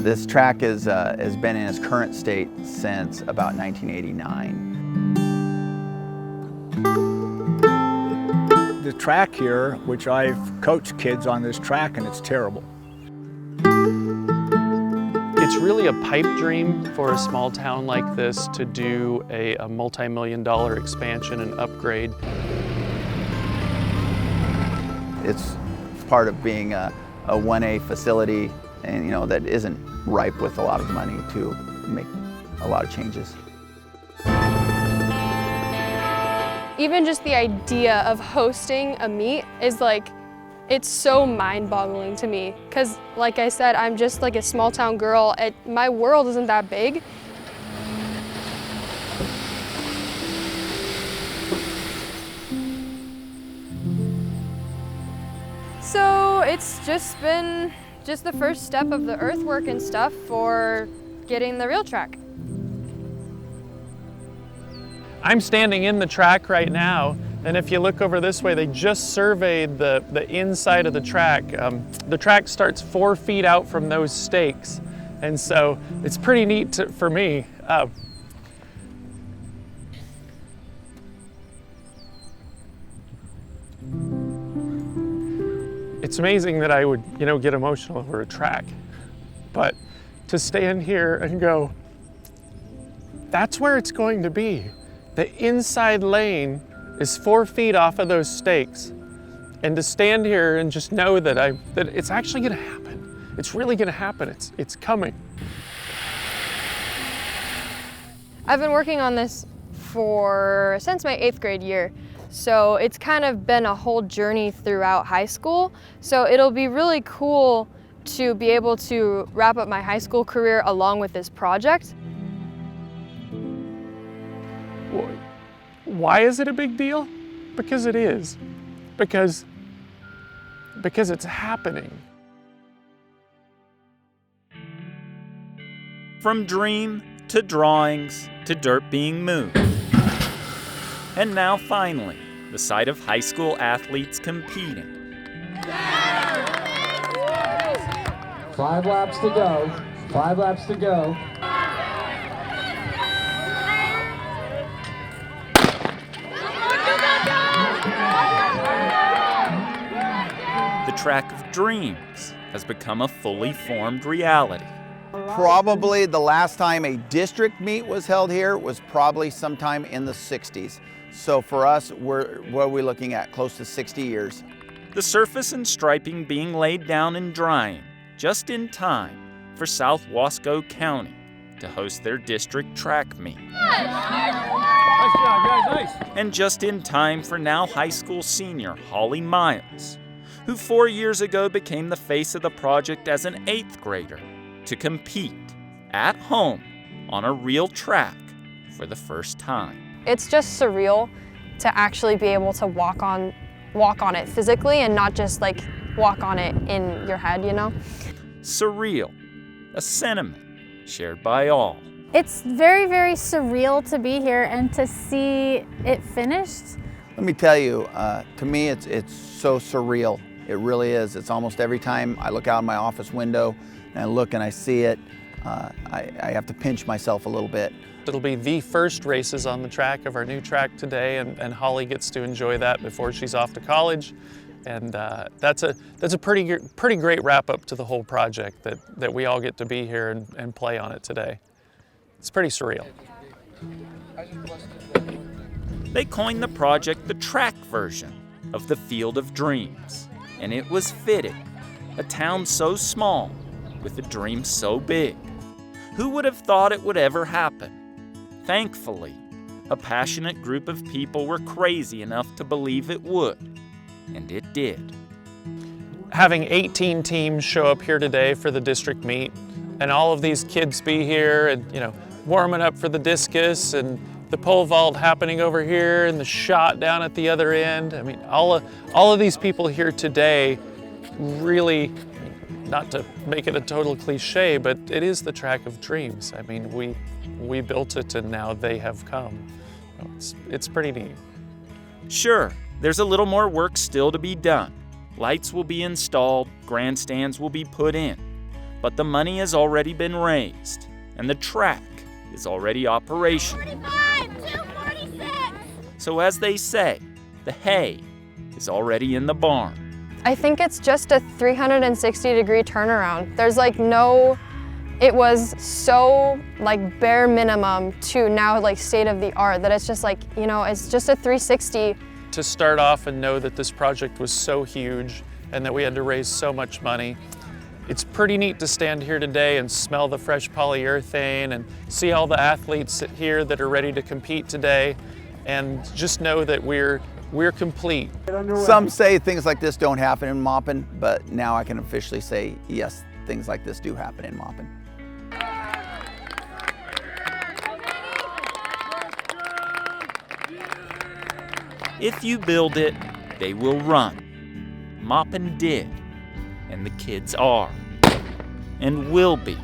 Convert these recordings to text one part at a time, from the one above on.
This track has been in its current state since about 1989. The track here, which I've coached kids on this track, and it's terrible. It's really a pipe dream for a small town like this to do a multi-million-dollar expansion and upgrade. It's part of being a 1A facility, and that isn't ripe with a lot of money to make a lot of changes. Even just the idea of hosting a meet is it's so mind-boggling to me. Because like I said, I'm just like a small town girl. My world isn't that big. So it's just been the first step of the earthwork and stuff for getting the real track. I'm standing in the track right now, and if you look over this way, they just surveyed the inside of the track. The track starts 4 feet out from those stakes, and so it's pretty neat for me. It's amazing that I would, get emotional over a track, but to stand here and go, that's where it's going to be. The inside lane is 4 feet off of those stakes, and to stand here and just know that it's actually going to happen. It's really going to happen. It's coming. I've been working on this since my 8th grade year. So it's kind of been a whole journey throughout high school. So it'll be really cool to be able to wrap up my high school career along with this project. Why is it a big deal? Because it is. Because it's happening. From dream to drawings to dirt being moved. And now finally, the sight of high school athletes competing. 5 laps to go. 5 laps to go. The track of dreams has become a fully formed reality. Probably the last time a district meet was held here was probably sometime in the 60s. So for us, what are we looking at? Close to 60 years. The surface and striping being laid down and drying just in time for South Wasco County to host their district track meet. Nice job, guys, nice. And just in time for now high school senior Holly Miles, who 4 years ago became the face of the project as an 8th grader, to compete at home on a real track for the first time. It's just surreal to actually be able to walk on it physically and not just walk on it in your head, Surreal, a sentiment shared by all. It's very, very surreal to be here and to see it finished. Let me tell you, to me it's so surreal. It really is. It's almost every time I look out my office window and I look and I see it, I have to pinch myself a little bit. It'll be the first races on the track of our new track today, and Holly gets to enjoy that before she's off to college. And that's a pretty great wrap up to the whole project that we all get to be here and play on it today. It's pretty surreal. They coined the project the track version of the Field of Dreams, and it was fitting. A town so small with a dream so big. Who would have thought it would ever happen? Thankfully, a passionate group of people were crazy enough to believe it would, and it did. Having 18 teams show up here today for the district meet, and all of these kids be here and warming up for the discus and the pole vault happening over here and the shot down at the other end. I mean, all of these people here today really, not to make it a total cliche, but it is the track of dreams. I mean, we built it and now they have come. It's pretty neat. Sure, there's a little more work still to be done. Lights will be installed, grandstands will be put in. But the money has already been raised, and the track is already operational. 246. So as they say, the hay is already in the barn. I think it's just a 360-degree turnaround. There's like it was so like bare minimum to now like state of the art that it's just like, it's just a 360. To start off and know that this project was so huge and that we had to raise so much money. It's pretty neat to stand here today and smell the fresh polyurethane and see all the athletes here that are ready to compete today, and just know that we're complete. Some say things like this don't happen in Maupin, but now I can officially say, yes, things like this do happen in Maupin. If you build it, they will run. Maupin did, and the kids are, and will be,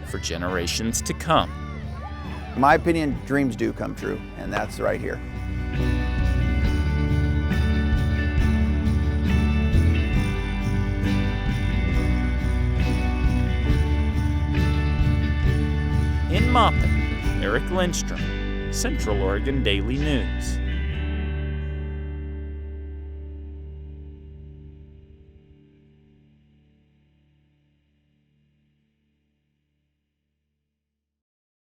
for generations to come. In my opinion, dreams do come true, and that's right here. In Maupin, Eric Lindstrom, Central Oregon Daily News.